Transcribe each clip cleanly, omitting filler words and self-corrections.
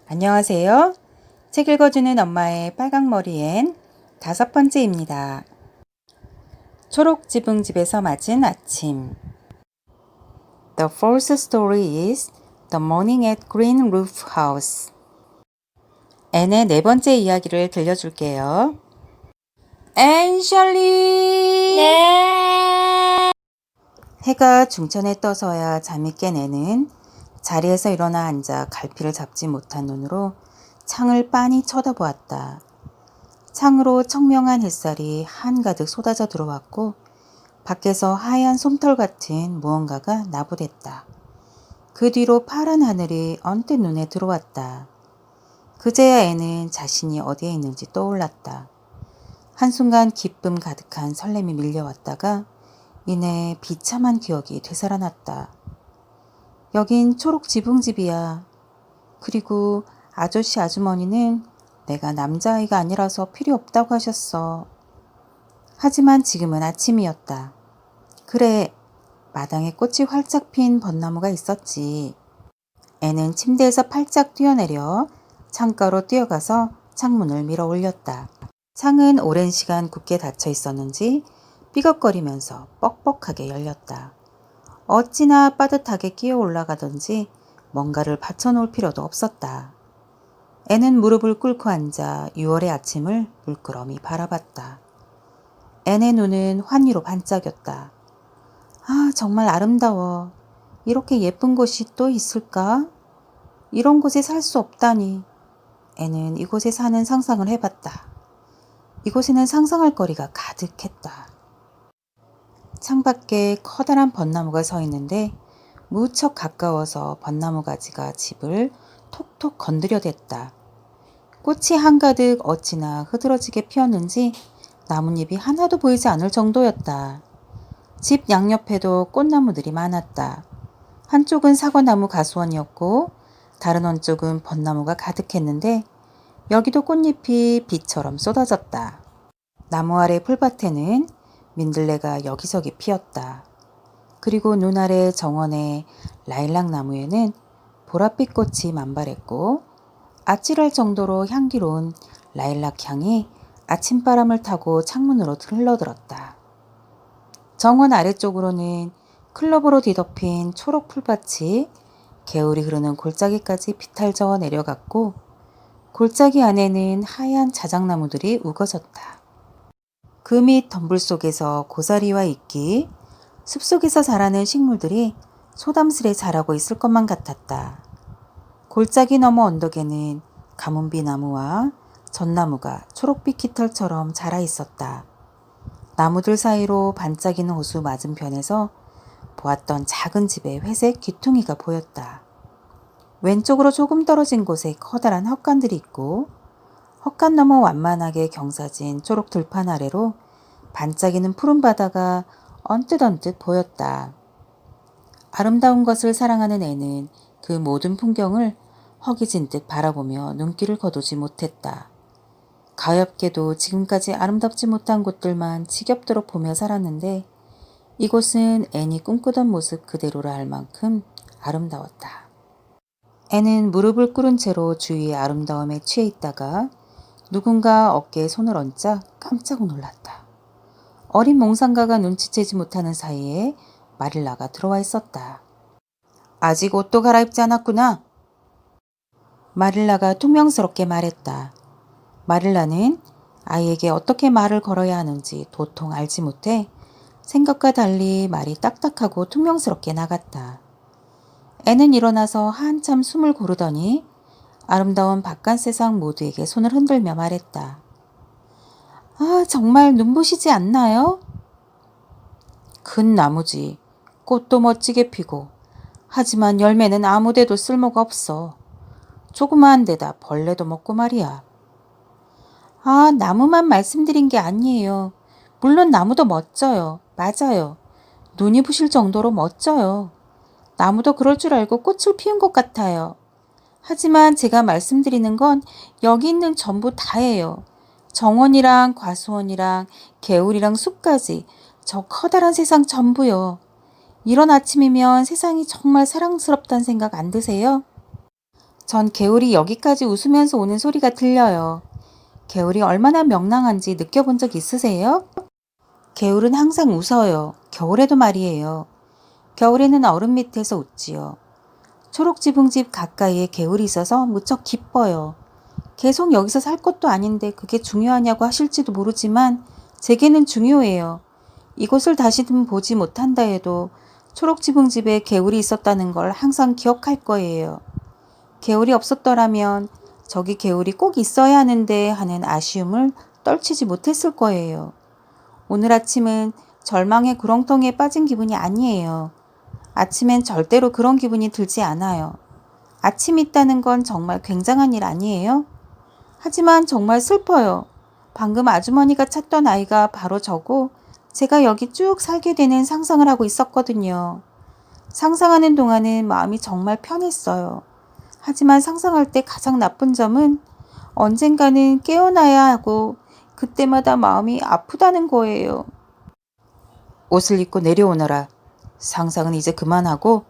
안녕하세요. 책 읽어주는 엄마의 빨강머리엔 5번째입니다. 초록 지붕집에서 맞은 아침. The fourth story is The Morning at Green Roof House. 앤의 4번째 이야기를 들려줄게요. 앤셜리! 네. 해가 중천에 떠서야 잠이 깬 앤은 자리에서 일어나 앉아 갈피를 잡지 못한 눈으로 창을 빤히 쳐다보았다. 창으로 청명한 햇살이 한가득 쏟아져 들어왔고 밖에서 하얀 솜털 같은 무언가가 나부댔다. 그 뒤로 파란 하늘이 언뜻 눈에 들어왔다. 그제야 애는 자신이 어디에 있는지 떠올랐다. 한순간 기쁨 가득한 설렘이 밀려왔다가 이내 비참한 기억이 되살아났다. 여긴 초록 지붕집이야. 그리고 아저씨 아주머니는 내가 남자아이가 아니라서 필요 없다고 하셨어. 하지만 지금은 아침이었다. 그래, 마당에 꽃이 활짝 핀 벚나무가 있었지. 애는 침대에서 팔짝 뛰어내려 창가로 뛰어가서 창문을 밀어 올렸다. 창은 오랜 시간 굳게 닫혀 있었는지 삐걱거리면서 뻑뻑하게 열렸다. 어찌나 빠듯하게 끼어 올라가던지 뭔가를 받쳐놓을 필요도 없었다. 애는 무릎을 꿇고 앉아 6월의 아침을 물끄러미 바라봤다. 애의 눈은 환희로 반짝였다. 아, 정말 아름다워. 이렇게 예쁜 곳이 또 있을까? 이런 곳에 살 수 없다니. 애는 이곳에 사는 상상을 해봤다. 이곳에는 상상할 거리가 가득했다. 창밖에 커다란 벚나무가 서 있는데 무척 가까워서 벚나무 가지가 집을 톡톡 건드려댔다. 꽃이 한가득 어찌나 흐드러지게 피었는지 나뭇잎이 하나도 보이지 않을 정도였다. 집 양옆에도 꽃나무들이 많았다. 한쪽은 사과나무 가수원이었고 다른 한쪽은 벚나무가 가득했는데 여기도 꽃잎이 비처럼 쏟아졌다. 나무 아래 풀밭에는 민들레가 여기저기 피었다. 그리고 눈 아래 정원의 라일락 나무에는 보랏빛 꽃이 만발했고 아찔할 정도로 향기로운 라일락 향이 아침바람을 타고 창문으로 흘러들었다. 정원 아래쪽으로는 클럽으로 뒤덮인 초록 풀밭이 개울이 흐르는 골짜기까지 비탈져 내려갔고 골짜기 안에는 하얀 자작나무들이 우거졌다. 그 밑 덤불 속에서 고사리와 이끼, 숲속에서 자라는 식물들이 소담스레 자라고 있을 것만 같았다. 골짜기 너머 언덕에는 가문비 나무와 전나무가 초록빛 깃털처럼 자라 있었다. 나무들 사이로 반짝이는 호수 맞은편에서 보았던 작은 집의 회색 귀퉁이가 보였다. 왼쪽으로 조금 떨어진 곳에 커다란 헛간들이 있고 헛간 너머 완만하게 경사진 초록 들판 아래로 반짝이는 푸른 바다가 언뜻 보였다. 아름다운 것을 사랑하는 애는 그 모든 풍경을 허기진 듯 바라보며 눈길을 거두지 못했다. 가엾게도 지금까지 아름답지 못한 곳들만 지겹도록 보며 살았는데 이곳은 애니 꿈꾸던 모습 그대로라 할 만큼 아름다웠다. 애는 무릎을 꿇은 채로 주위의 아름다움에 취해 있다가 누군가 어깨에 손을 얹자 깜짝 놀랐다. 어린 몽상가가 눈치채지 못하는 사이에 마릴라가 들어와 있었다. 아직 옷도 갈아입지 않았구나. 마릴라가 퉁명스럽게 말했다. 마릴라는 아이에게 어떻게 말을 걸어야 하는지 도통 알지 못해 생각과 달리 말이 딱딱하고 퉁명스럽게 나갔다. 애는 일어나서 한참 숨을 고르더니 아름다운 바깥 세상 모두에게 손을 흔들며 말했다. 아, 정말 눈부시지 않나요? 큰 나무지. 꽃도 멋지게 피고 하지만 열매는 아무데도 쓸모가 없어. 조그마한 데다 벌레도 먹고 말이야. 아, 나무만 말씀드린 게 아니에요. 물론 나무도 멋져요. 맞아요. 눈이 부실 정도로 멋져요. 나무도 그럴 줄 알고 꽃을 피운 것 같아요. 하지만 제가 말씀드리는 건 여기 있는 전부 다예요. 정원이랑 과수원이랑 개울이랑 숲까지 저 커다란 세상 전부요. 이런 아침이면 세상이 정말 사랑스럽다는 생각 안 드세요? 전 개울이 여기까지 웃으면서 오는 소리가 들려요. 개울이 얼마나 명랑한지 느껴본 적 있으세요? 개울은 항상 웃어요. 겨울에도 말이에요. 겨울에는 얼음 밑에서 웃지요. 초록지붕집 가까이에 개울이 있어서 무척 기뻐요. 계속 여기서 살 것도 아닌데 그게 중요하냐고 하실지도 모르지만 제게는 중요해요. 이곳을 다시는 보지 못한다 해도 초록지붕집에 개울이 있었다는 걸 항상 기억할 거예요. 개울이 없었더라면 저기 개울이 꼭 있어야 하는데 하는 아쉬움을 떨치지 못했을 거예요. 오늘 아침은 절망의 구렁텅이에 빠진 기분이 아니에요. 아침엔 절대로 그런 기분이 들지 않아요. 아침이 있다는 건 정말 굉장한 일 아니에요? 하지만 정말 슬퍼요. 방금 아주머니가 찾던 아이가 바로 저고 제가 여기 쭉 살게 되는 상상을 하고 있었거든요. 상상하는 동안은 마음이 정말 편했어요. 하지만 상상할 때 가장 나쁜 점은 언젠가는 깨어나야 하고 그때마다 마음이 아프다는 거예요. 옷을 입고 내려오너라. 상상은 이제 그만하고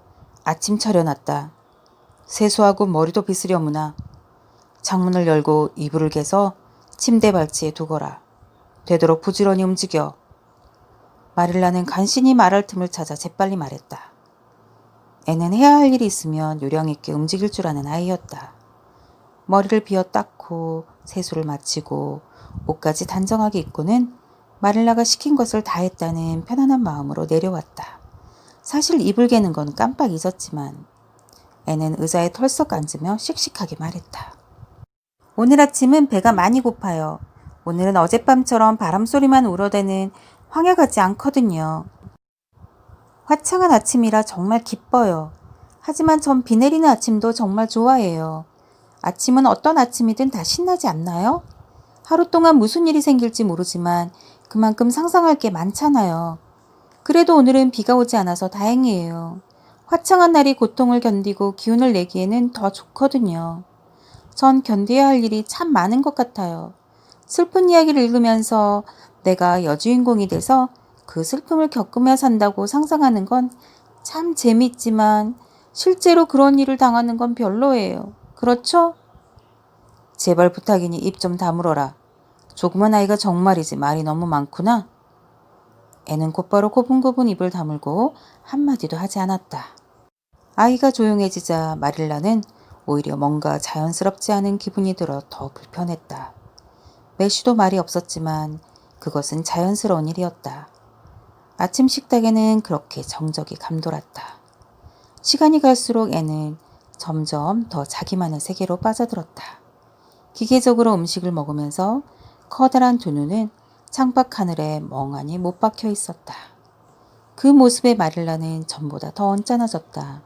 아침 차려놨다. 세수하고 머리도 빗으려무나. 창문을 열고 이불을 개서 침대 발치에 두거라. 되도록 부지런히 움직여. 마릴라는 간신히 말할 틈을 찾아 재빨리 말했다. 애는 해야 할 일이 있으면 요령 있게 움직일 줄 아는 아이였다. 머리를 비어 닦고 세수를 마치고 옷까지 단정하게 입고는 마릴라가 시킨 것을 다 했다는 편안한 마음으로 내려왔다. 사실 이불 개는 건 깜빡 잊었지만 애는 의자에 털썩 앉으며 씩씩하게 말했다. 오늘 아침은 배가 많이 고파요. 오늘은 어젯밤처럼 바람소리만 울어대는 황야 같지 않거든요. 화창한 아침이라 정말 기뻐요. 하지만 전 비 내리는 아침도 정말 좋아해요. 아침은 어떤 아침이든 다 신나지 않나요? 하루 동안 무슨 일이 생길지 모르지만 그만큼 상상할 게 많잖아요. 그래도 오늘은 비가 오지 않아서 다행이에요. 화창한 날이 고통을 견디고 기운을 내기에는 더 좋거든요. 전 견뎌야 할 일이 참 많은 것 같아요. 슬픈 이야기를 읽으면서 내가 여주인공이 돼서 그 슬픔을 겪으며 산다고 상상하는 건 참 재밌지만 실제로 그런 일을 당하는 건 별로예요. 그렇죠? 제발 부탁이니 입 좀 다물어라. 조그만 아이가 정말이지 말이 너무 많구나. 애는 곧바로 고분고분 입을 다물고 한마디도 하지 않았다. 아이가 조용해지자 마릴라는 오히려 뭔가 자연스럽지 않은 기분이 들어 더 불편했다. 매슈도 말이 없었지만 그것은 자연스러운 일이었다. 아침 식탁에는 그렇게 정적이 감돌았다. 시간이 갈수록 애는 점점 더 자기만의 세계로 빠져들었다. 기계적으로 음식을 먹으면서 커다란 두 눈은 창밖 하늘에 멍하니 못 박혀 있었다. 그 모습에 마릴라는 전보다 더 언짢아졌다.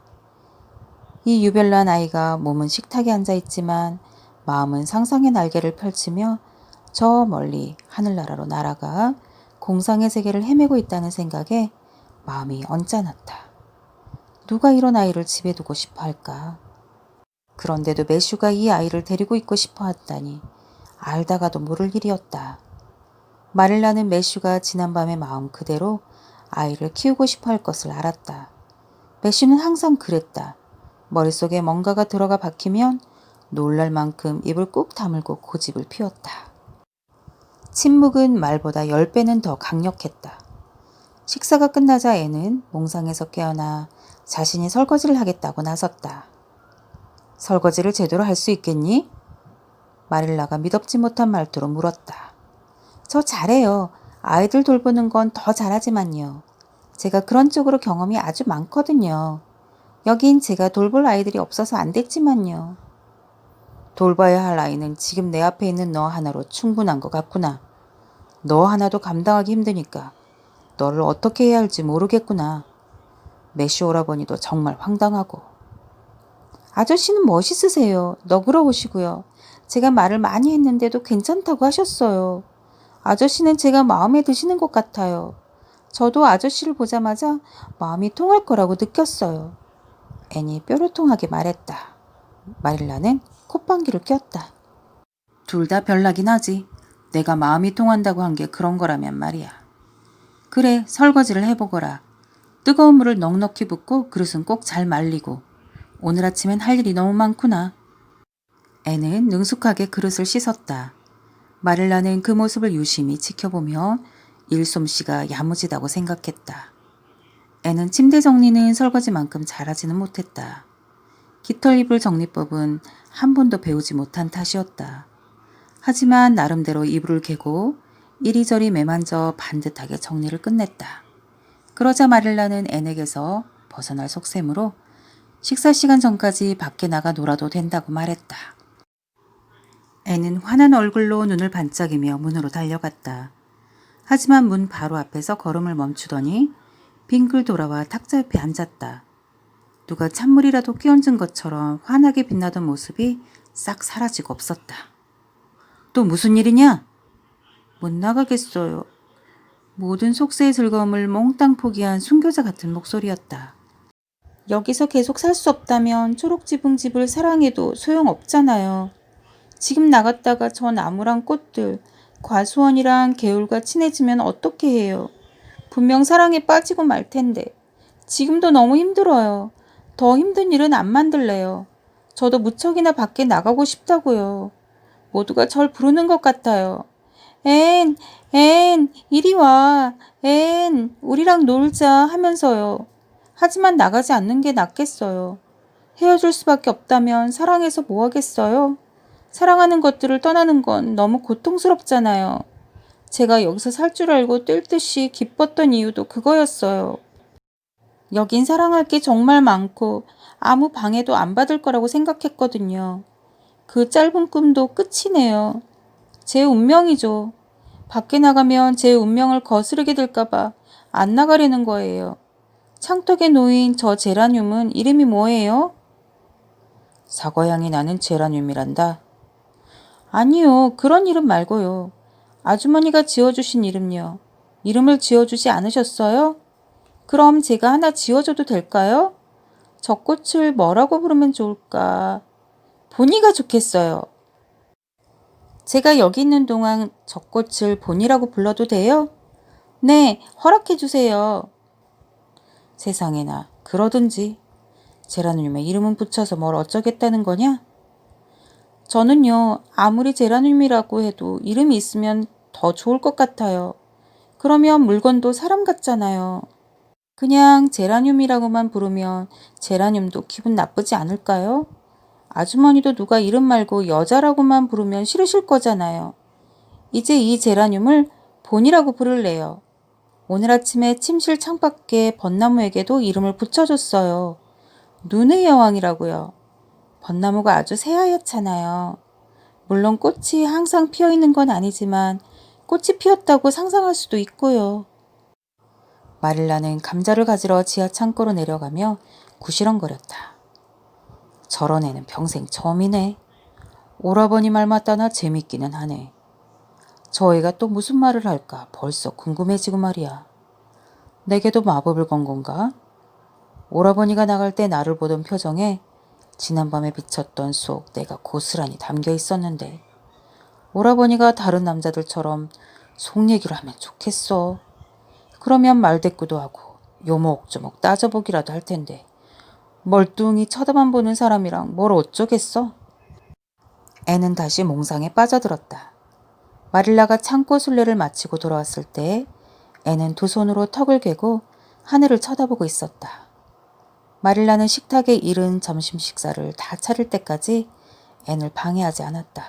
이 유별난 아이가 몸은 식탁에 앉아 있지만 마음은 상상의 날개를 펼치며 저 멀리 하늘나라로 날아가 공상의 세계를 헤매고 있다는 생각에 마음이 언짢았다. 누가 이런 아이를 집에 두고 싶어 할까? 그런데도 매슈가 이 아이를 데리고 있고 싶어 했다니 알다가도 모를 일이었다. 마릴라는 매슈가 지난밤의 마음 그대로 아이를 키우고 싶어 할 것을 알았다. 매슈는 항상 그랬다. 머릿속에 뭔가가 들어가 박히면 놀랄 만큼 입을 꾹 다물고 고집을 피웠다. 침묵은 말보다 10배는 더 강력했다. 식사가 끝나자 애는 몽상에서 깨어나 자신이 설거지를 하겠다고 나섰다. 설거지를 제대로 할 수 있겠니? 마릴라가 믿업지 못한 말투로 물었다. 저 잘해요. 아이들 돌보는 건 더 잘하지만요. 제가 그런 쪽으로 경험이 아주 많거든요. 여긴 제가 돌볼 아이들이 없어서 안 됐지만요. 돌봐야 할 아이는 지금 내 앞에 있는 너 하나로 충분한 것 같구나. 너 하나도 감당하기 힘드니까 너를 어떻게 해야 할지 모르겠구나. 매슈 오라버니도 정말 황당하고. 아저씨는 멋있으세요. 너그러우시고요. 제가 말을 많이 했는데도 괜찮다고 하셨어요. 아저씨는 제가 마음에 드시는 것 같아요. 저도 아저씨를 보자마자 마음이 통할 거라고 느꼈어요. 애니 뾰로통하게 말했다. 마릴라는 콧방귀를 꼈다. 둘 다 별나긴 하지. 내가 마음이 통한다고 한 게 그런 거라면 말이야. 그래, 설거지를 해보거라. 뜨거운 물을 넉넉히 붓고 그릇은 꼭 잘 말리고. 오늘 아침엔 할 일이 너무 많구나. 애는 능숙하게 그릇을 씻었다. 마릴라는 그 모습을 유심히 지켜보며 일솜씨가 야무지다고 생각했다. 애는 침대 정리는 설거지만큼 잘하지는 못했다. 깃털 이불 정리법은 한 번도 배우지 못한 탓이었다. 하지만 나름대로 이불을 개고 이리저리 매만져 반듯하게 정리를 끝냈다. 그러자 마릴라는 애에게서 벗어날 속셈으로 식사 시간 전까지 밖에 나가 놀아도 된다고 말했다. 애는 환한 얼굴로 눈을 반짝이며 문으로 달려갔다. 하지만 문 바로 앞에서 걸음을 멈추더니 빙글 돌아와 탁자 옆에 앉았다. 누가 찬물이라도 끼얹은 것처럼 환하게 빛나던 모습이 싹 사라지고 없었다. 또 무슨 일이냐? 못 나가겠어요. 모든 속세의 즐거움을 몽땅 포기한 순교자 같은 목소리였다. 여기서 계속 살 수 없다면 초록지붕집을 사랑해도 소용없잖아요. 지금 나갔다가 저 나무랑 꽃들, 과수원이랑 개울과 친해지면 어떻게 해요? 분명 사랑에 빠지고 말 텐데. 지금도 너무 힘들어요. 더 힘든 일은 안 만들래요. 저도 무척이나 밖에 나가고 싶다고요. 모두가 절 부르는 것 같아요. 앤, 이리 와. 우리랑 놀자 하면서요. 하지만 나가지 않는 게 낫겠어요. 헤어질 수밖에 없다면 사랑해서 뭐 하겠어요? 사랑하는 것들을 떠나는 건 너무 고통스럽잖아요. 제가 여기서 살 줄 알고 뛸 듯이 기뻤던 이유도 그거였어요. 여긴 사랑할 게 정말 많고 아무 방해도 안 받을 거라고 생각했거든요. 그 짧은 꿈도 끝이네요. 제 운명이죠. 밖에 나가면 제 운명을 거스르게 될까봐 안 나가려는 거예요. 창턱에 놓인 저 제라늄은 이름이 뭐예요? 사과향이 나는 제라늄이란다. 아니요, 그런 이름 말고요. 아주머니가 지어주신 이름요. 이름을 지어주지 않으셨어요? 그럼 제가 하나 지어줘도 될까요? 저 꽃을 뭐라고 부르면 좋을까? 보니가 좋겠어요. 제가 여기 있는 동안 저 꽃을 보니라고 불러도 돼요? 네, 허락해 주세요. 세상에나, 그러든지. 제라늄에 이름은 붙여서 뭘 어쩌겠다는 거냐? 저는요, 아무리 제라늄이라고 해도 이름이 있으면 더 좋을 것 같아요. 그러면 물건도 사람 같잖아요. 그냥 제라늄이라고만 부르면 제라늄도 기분 나쁘지 않을까요? 아주머니도 누가 이름 말고 여자라고만 부르면 싫으실 거잖아요. 이제 이 제라늄을 본이라고 부를래요. 오늘 아침에 침실 창밖에 벚나무에게도 이름을 붙여줬어요. 눈의 여왕이라고요. 벚나무가 아주 새하얗잖아요. 물론 꽃이 항상 피어있는 건 아니지만 꽃이 피었다고 상상할 수도 있고요. 마릴라는 감자를 가지러 지하 창고로 내려가며 구시렁거렸다. 저런 애는 평생 처음이네. 오라버니 말 맞다나 재밌기는 하네. 저 애가 또 무슨 말을 할까 벌써 궁금해지고 말이야. 내게도 마법을 건 건가? 오라버니가 나갈 때 나를 보던 표정에 지난밤에 비쳤던 속 내가 고스란히 담겨 있었는데 오라버니가 다른 남자들처럼 속 얘기를 하면 좋겠어. 그러면 말대꾸도 하고 요목조목 따져보기라도 할 텐데 멀뚱히 쳐다만 보는 사람이랑 뭘 어쩌겠어? 애는 다시 몽상에 빠져들었다. 마릴라가 창고 순례를 마치고 돌아왔을 때 애는 두 손으로 턱을 괴고 하늘을 쳐다보고 있었다. 마릴라는 식탁에 이른 점심 식사를 다 차릴 때까지 앤을 방해하지 않았다.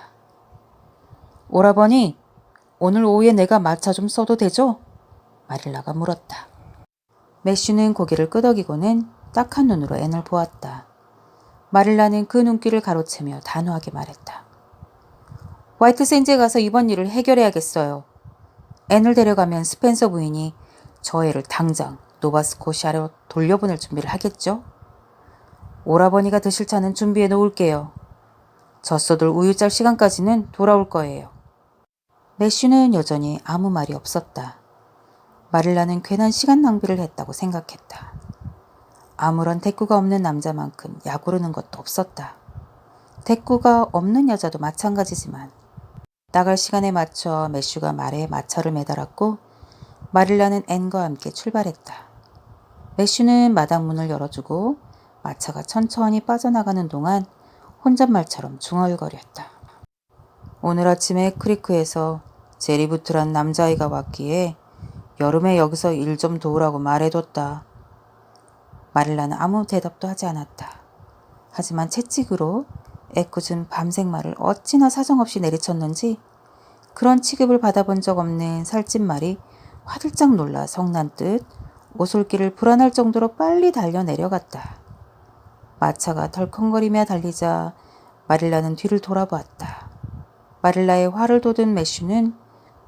오라버니, 오늘 오후에 내가 마차 좀 써도 되죠? 마릴라가 물었다. 매슈는 고개를 끄덕이고는 딱한 눈으로 앤을 보았다. 마릴라는 그 눈길을 가로채며 단호하게 말했다. 화이트 샌즈에 가서 이번 일을 해결해야겠어요. 앤을 데려가면 스펜서 부인이 저 애를 당장 노바스코시아로 돌려보낼 준비를 하겠죠? 오라버니가 드실 차는 준비해 놓을게요. 젖소들 우유 짤 시간까지는 돌아올 거예요. 매슈는 여전히 아무 말이 없었다. 마릴라는 괜한 시간 낭비를 했다고 생각했다. 아무런 대꾸가 없는 남자만큼 약오르는 것도 없었다. 대꾸가 없는 여자도 마찬가지지만 나갈 시간에 맞춰 매슈가 말에 마차를 매달았고 마릴라는 앤과 함께 출발했다. 매슈는 마당 문을 열어주고 마차가 천천히 빠져나가는 동안 혼잣말처럼 중얼거렸다. 오늘 아침에 크리크에서 제리부트란 남자아이가 왔기에 여름에 여기서 일 좀 도우라고 말해뒀다. 마릴라는 아무 대답도 하지 않았다. 하지만 채찍으로 애꿎은 밤생 말을 어찌나 사정없이 내리쳤는지 그런 취급을 받아본 적 없는 살찐 말이 화들짝 놀라 성난 듯 오솔길을 불안할 정도로 빨리 달려 내려갔다. 마차가 덜컹거리며 달리자 마릴라는 뒤를 돌아보았다. 마릴라의 화를 돋은 매슈는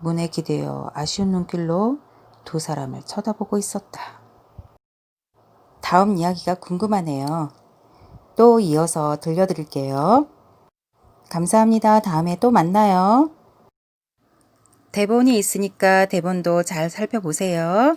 문에 기대어 아쉬운 눈길로 두 사람을 쳐다보고 있었다. 다음 이야기가 궁금하네요. 또 이어서 들려드릴게요. 감사합니다. 다음에 또 만나요. 대본이 있으니까 대본도 잘 살펴보세요.